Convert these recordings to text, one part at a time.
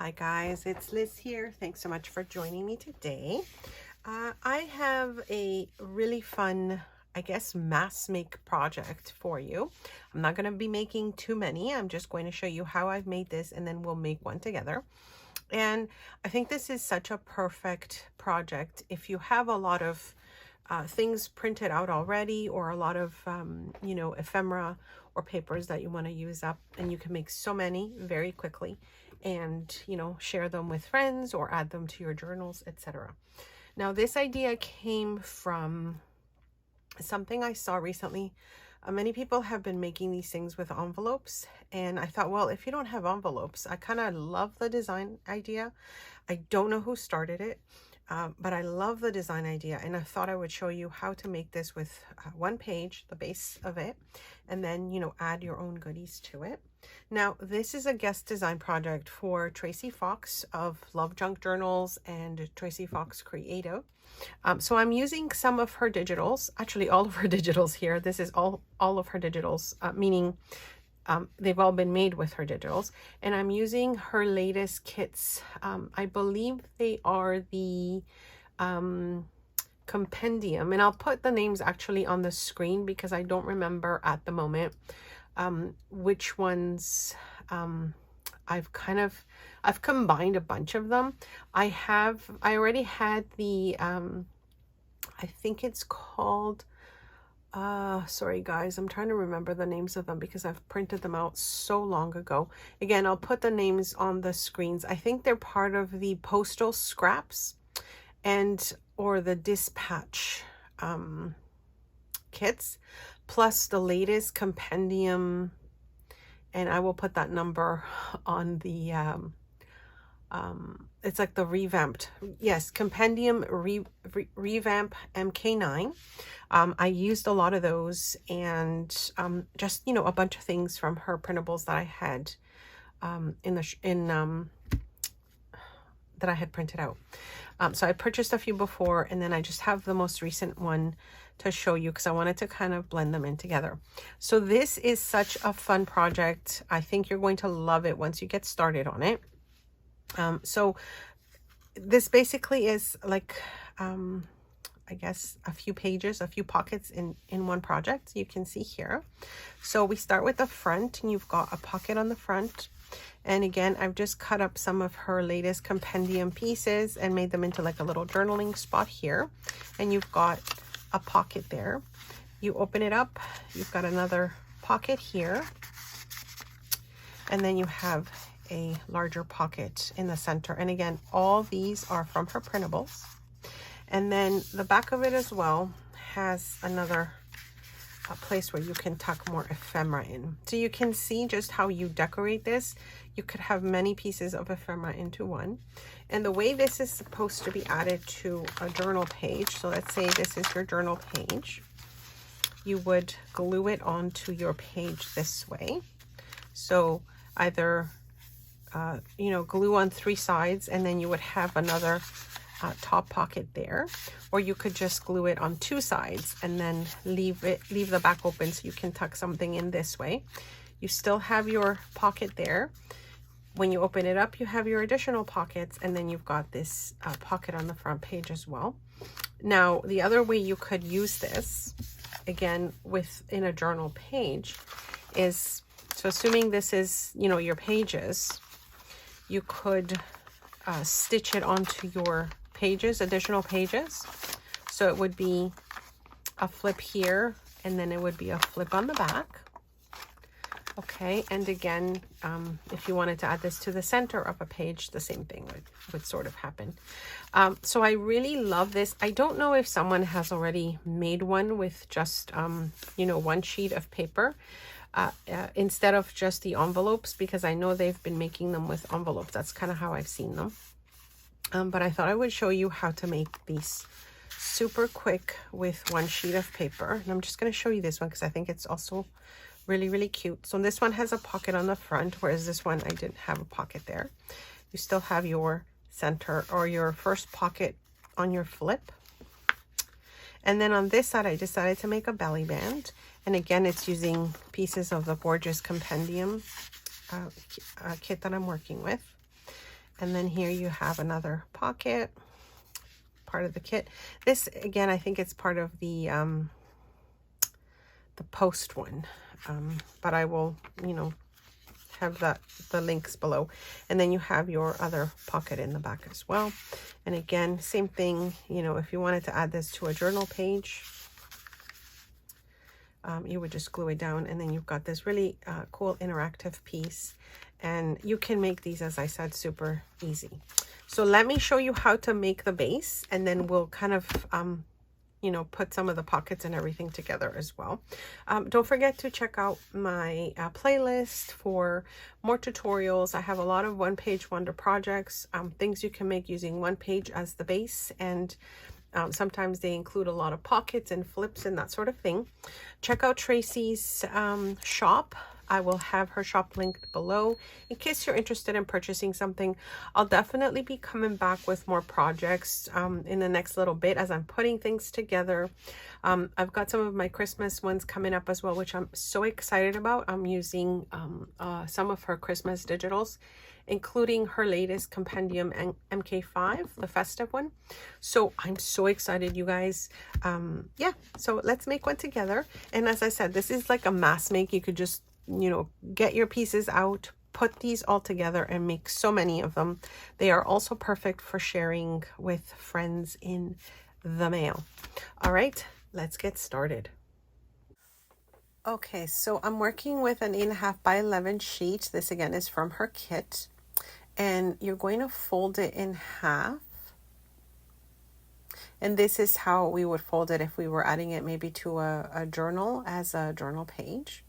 Hi guys, it's Liz here. Thanks so much for joining me today. I have a really fun, I guess, mass make project for you. I'm not going to be making too many. I'm just going to show you how I've made this and then we'll make one together. And I think this is such a perfect project if you have a lot of things printed out already, or a lot of ephemera or papers that you want to use up, and you can make so many very quickly and share them with friends or add them to your journals, etc. Now this idea came from something I saw recently. Many people have been making these things with envelopes, and I thought, well, if you don't have envelopes, I kind of love the design idea. I don't know who started it, but I love the design idea, and I thought I would show you how to make this with one page, the base of it, and then add your own goodies to it. Now this is a guest design project for Tracie Fox of Love Junk Journals and Tracie Fox Creative. So I'm using some of her digitals, actually all of her digitals here. This is all of her digitals, meaning they've all been made with her digitals, and I'm using her latest kits. I believe they are the Compendium, and I'll put the names actually on the screen because I don't remember at the moment which ones. I've combined a bunch of them. I already had the I think it's called sorry guys, I'm trying to remember the names of them because I've printed them out so long ago. Again, I'll put the names on the screens. I think they're part of the Postal scraps or the dispatch kits, plus the latest Compendium, and I will put that number on the it's like the revamped, yes, Compendium Revamp MK9. I used a lot of those, and just a bunch of things from her printables that I had that I had printed out. So I purchased a few before, and then I just have the most recent one to show you because I wanted to kind of blend them in together. So this is such a fun project. I think you're going to love it once you get started on it. So this basically is like I guess a few pages, a few pockets in one project. You can see here. So we start with the front, and you've got a pocket on the front. And again, I've just cut up some of her latest Compendium pieces and made them into like a little journaling spot here. And you've got a pocket there. You open it up, you've got another pocket here. And then you have a larger pocket in the center. And again, all these are from her printables. And then the back of it as well has another place where you can tuck more ephemera in. So you can see just how you decorate this. You could have many pieces of ephemera into one. And the way this is supposed to be added to a journal page, so let's say this is your journal page, you would glue it onto your page this way. So either glue on 3 sides, and then you would have another top pocket there, or you could just glue it on 2 sides and then leave the back open so you can tuck something in this way. You still have your pocket there. When you open it up, you have your additional pockets, and then you've got this pocket on the front page as well. Now the other way you could use this, again within a journal page, is, so assuming this is your pages, you could stitch it onto your pages, additional pages. So it would be a flip here, and then it would be a flip on the back. Okay, and again, if you wanted to add this to the center of a page, the same thing would sort of happen. So I really love this. I don't know if someone has already made one with just one sheet of paper instead of just the envelopes, because I know they've been making them with envelopes. That's kind of how I've seen them. But I thought I would show you how to make these super quick with one sheet of paper. And I'm just going to show you this one because I think it's also really, really cute. So this one has a pocket on the front, whereas this one, I didn't have a pocket there. You still have your center or your first pocket on your flip. And then on this side, I decided to make a belly band. And again, it's using pieces of the gorgeous Compendium kit that I'm working with. And then here you have another pocket, part of the kit. This, again, I think it's part of the Post one. But I will, you know, have the links below. And then you have your other pocket in the back as well. And again, same thing, you know, if you wanted to add this to a journal page, you would just glue it down, and then you've got this really cool interactive piece. And you can make these, as I said, super easy. So let me show you how to make the base, and then we'll kind of you know, put some of the pockets and everything together as well. Don't forget to check out my playlist for more tutorials. I have a lot of one-page wonder projects, things you can make using one page as the base, and sometimes they include a lot of pockets and flips and that sort of thing. Check out Tracie's shop. I will have her shop linked below in case you're interested in purchasing something. I'll definitely be coming back with more projects in the next little bit as I'm putting things together. I've got some of my Christmas ones coming up as well, which I'm so excited about. I'm using some of her Christmas digitals, including her latest Compendium MK9, the festive one. So I'm so excited, you guys. Yeah, so let's make one together. And as I said, this is like a mass make. You could just, you know, get your pieces out, put these all together, and make so many of them. They are also perfect for sharing with friends in the mail. All right, let's get started. Okay, so I'm working with an 8.5 by 11 sheet. This again is from her kit, and you're going to fold it in half. And this is how we would fold it if we were adding it maybe to a journal, as a journal page.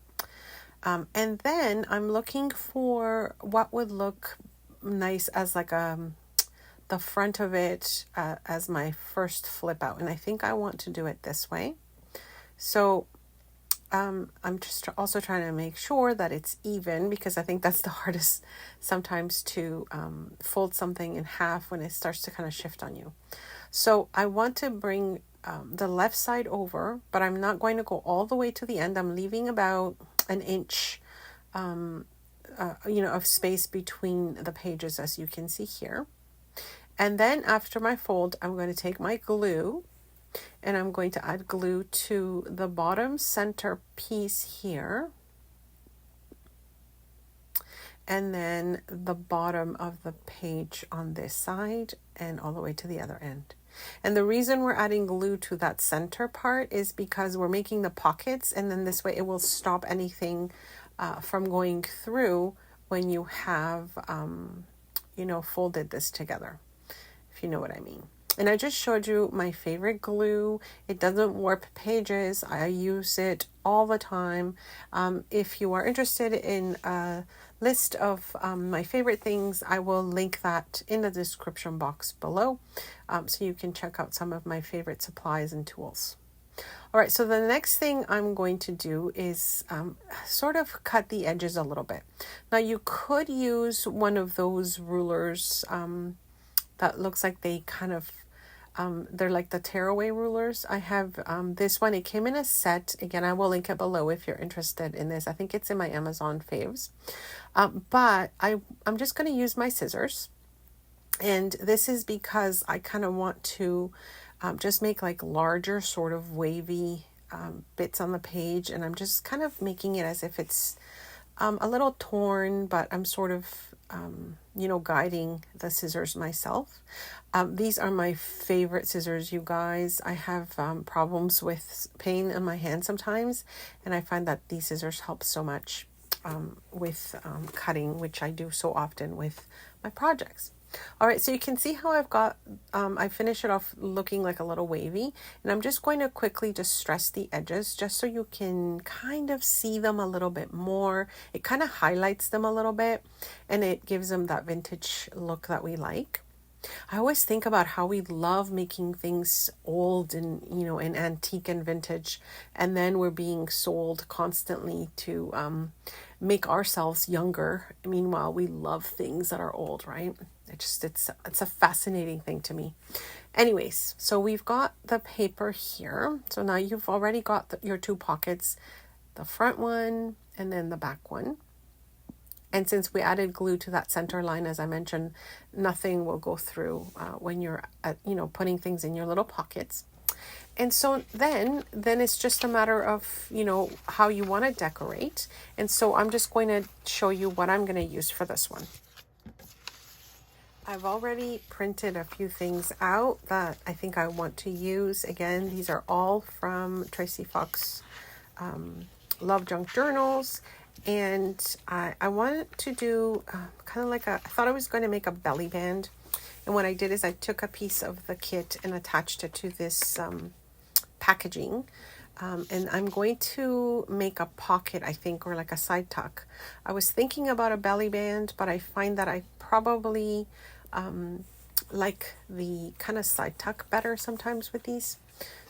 And then I'm looking for what would look nice as like the front of it as my first flip out. And I think I want to do it this way. So I'm just also trying to make sure that it's even, because I think that's the hardest sometimes to fold something in half when it starts to kind of shift on you. So I want to bring the left side over, but I'm not going to go all the way to the end. I'm leaving about an inch, you know, of space between the pages, as you can see here. And then after my fold, I'm going to take my glue, and I'm going to add glue to the bottom center piece here, and then the bottom of the page on this side and all the way to the other end. And the reason we're adding glue to that center part is because we're making the pockets, and then this way it will stop anything from going through when you have, you know, folded this together, if you know what I mean. And I just showed you my favorite glue. It doesn't warp pages. I use it all the time. If you are interested in a list of my favorite things, I will link that in the description box below, so you can check out some of my favorite supplies and tools. All right, so the next thing I'm going to do is sort of cut the edges a little bit. Now you could use one of those rulers that looks like they kind of, they're like the tearaway rulers. I have this one. It came in a set. Again, I will link it below if you're interested in this. I think it's in my Amazon faves. But I'm just going to use my scissors. And this is because I kind of want to just make like larger sort of wavy bits on the page. And I'm just kind of making it as if it's a little torn, but I'm sort of, you know, guiding the scissors myself. These are my favorite scissors, you guys. I have problems with pain in my hand sometimes, and I find that these scissors help so much with cutting, which I do so often with my projects. All right, so you can see how I've got, I finish it off looking like a little wavy, and I'm just going to quickly just stress the edges just so you can kind of see them a little bit more. It kind of highlights them a little bit, and it gives them that vintage look that we like. I always think about how we love making things old and, you know, and antique and vintage, and then we're being sold constantly to make ourselves younger. Meanwhile, we love things that are old, right? It's a fascinating thing to me. Anyways, so we've got the paper here. So now you've already got your two pockets, the front one and then the back one. And since we added glue to that center line, as I mentioned, nothing will go through when you're, putting things in your little pockets. And so then it's just a matter of, how you want to decorate. And so I'm just going to show you what I'm going to use for this one. I've already printed a few things out that I think I want to use. Again, these are all from Tracie Fox Love Junk Journals. And I wanted to do kind of like I thought I was going to make a belly band. And what I did is I took a piece of the kit and attached it to this packaging. And I'm going to make a pocket, I think, or like a side tuck. I was thinking about a belly band, but I find that I probably like the kind of side tuck better sometimes with these.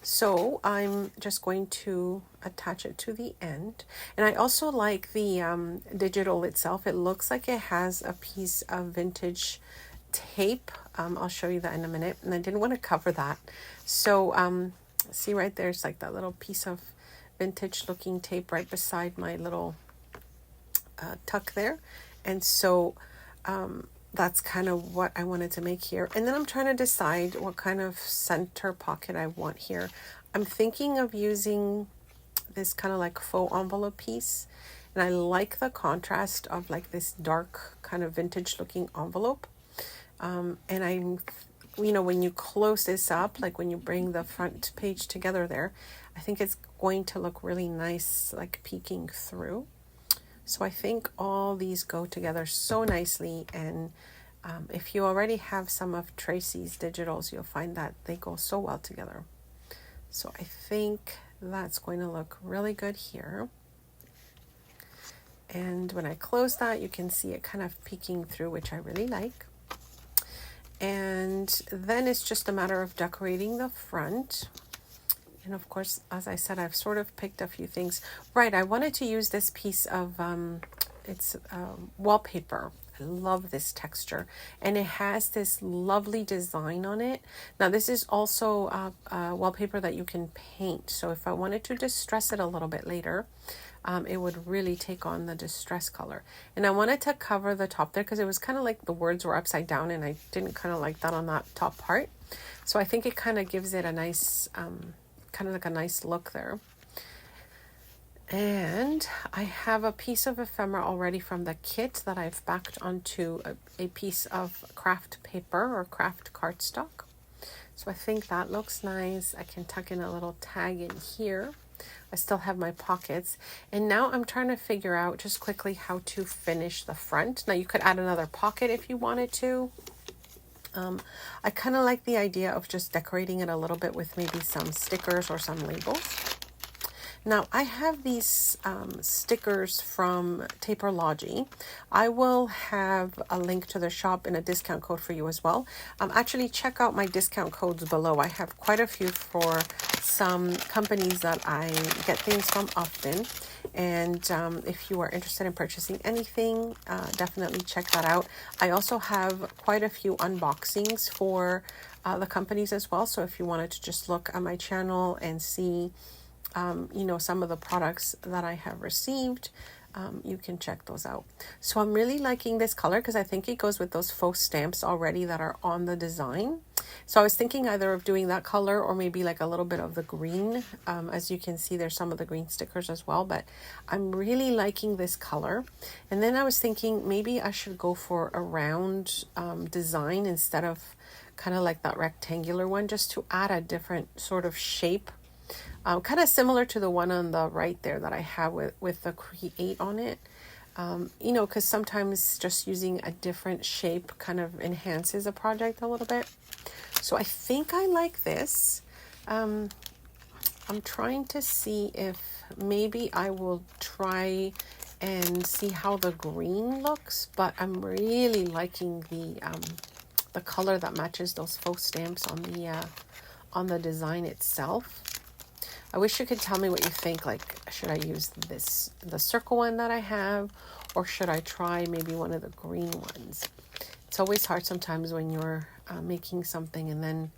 So I'm just going to attach it to the end. And I also like the digital itself. It looks like it has a piece of vintage tape. I'll show you that in a minute. And I didn't want to cover that. So see right there's like that little piece of vintage looking tape right beside my little tuck there. And so that's kind of what I wanted to make here. And then I'm trying to decide what kind of center pocket I want here. I'm thinking of using this kind of like faux envelope piece. And I like the contrast of like this dark kind of vintage looking envelope. And I'm, when you close this up, like when you bring the front page together there, I think it's going to look really nice, like peeking through. So I think all these go together so nicely, and if you already have some of Tracie's digitals, you'll find that they go so well together. So I think that's going to look really good here. And when I close that, you can see it kind of peeking through, which I really like. And then it's just a matter of decorating the front. And of course, as I said, I've sort of picked a few things. Right, I wanted to use this piece of, it's wallpaper. I love this texture. And it has this lovely design on it. Now, this is also wallpaper that you can paint. So if I wanted to distress it a little bit later, it would really take on the distress color. And I wanted to cover the top there because it was kind of like the words were upside down, and I didn't kind of like that on that top part. So I think it kind of gives it a nice... kind of like a nice look there. And I have a piece of ephemera already from the kit that I've backed onto a piece of craft paper or craft cardstock. So I think that looks nice. I can tuck in a little tag in here. I still have my pockets. And now I'm trying to figure out just quickly how to finish the front. Now you could add another pocket if you wanted to. I kind of like the idea of just decorating it a little bit with maybe some stickers or some labels. Now I have these stickers from Taperlogy. I will have a link to the shop and a discount code for you as well. Actually, check out my discount codes below. I have quite a few for some companies that I get things from often. And if you are interested in purchasing anything, definitely check that out. I also have quite a few unboxings for the companies as well. So if you wanted to just look at my channel and see, some of the products that I have received, you can check those out. So I'm really liking this color because I think it goes with those faux stamps already that are on the design. So I was thinking either of doing that color or maybe like a little bit of the green. As you can see, there's some of the green stickers as well, but I'm really liking this color. And then I was thinking maybe I should go for a round design instead of kind of like that rectangular one, just to add a different sort of shape. Kind of similar to the one on the right there that I have with the Create on it. Because sometimes just using a different shape kind of enhances a project a little bit. So I think I like this. I'm trying to see if maybe I will try and see how the green looks, but I'm really liking the color that matches those faux stamps on the design itself. I wish you could tell me what you think. Like, should I use the circle one that I have, or should I try maybe one of the green ones? It's always hard sometimes when you're making something and then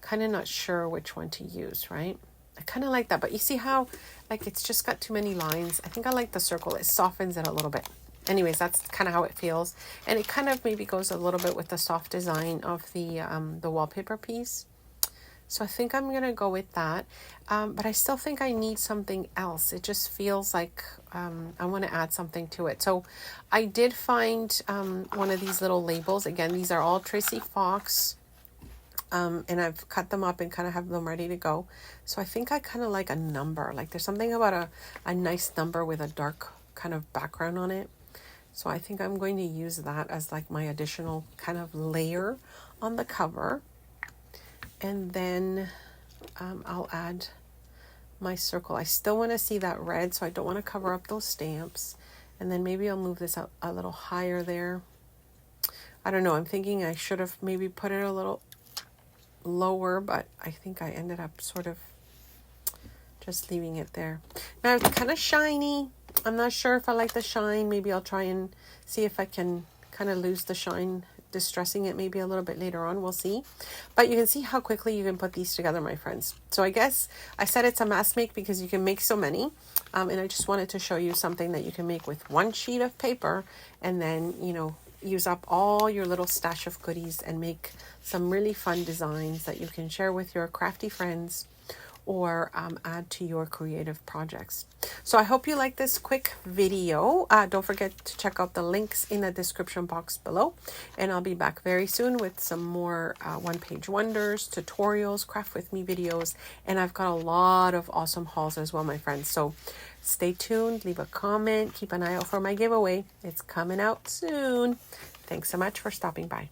kind of not sure which one to use, right? I kind of like that, but you see how like it's just got too many lines. I think I like the circle. It softens it a little bit. anyways, that's kind of how it feels. And it kind of maybe goes a little bit with the soft design of the wallpaper piece. So I think I'm going to go with that. But I still think I need something else. It just feels like I want to add something to it. So I did find one of these little labels. Again, these are all Tracie Fox. And I've cut them up and kind of have them ready to go. So I think I kind of like a number. Like there's something about a nice number with a dark kind of background on it. So I think I'm going to use that as like my additional kind of layer on the cover. And then I'll add my circle. I still want to see that red, so I don't want to cover up those stamps. And then maybe I'll move this up a little higher there. I don't know. I'm thinking I should have maybe put it a little lower, but I think I ended up sort of just leaving it there. Now it's kind of shiny. I'm not sure if I like the shine. Maybe I'll try and see if I can kind of lose the shine, distressing it maybe a little bit later on. We'll see. But you can see how quickly you can put these together, my friends. So I guess I said it's a mass make because you can make so many. And I just wanted to show you something that you can make with one sheet of paper and then, you know, use up all your little stash of goodies and make some really fun designs that you can share with your crafty friends or add to your creative projects. So I hope you like this quick video. Don't forget to check out the links in the description box below. And I'll be back very soon with some more one-page wonders, tutorials, craft with me videos. And I've got a lot of awesome hauls as well, my friends. So stay tuned, leave a comment, keep an eye out for my giveaway. It's coming out soon. Thanks so much for stopping by.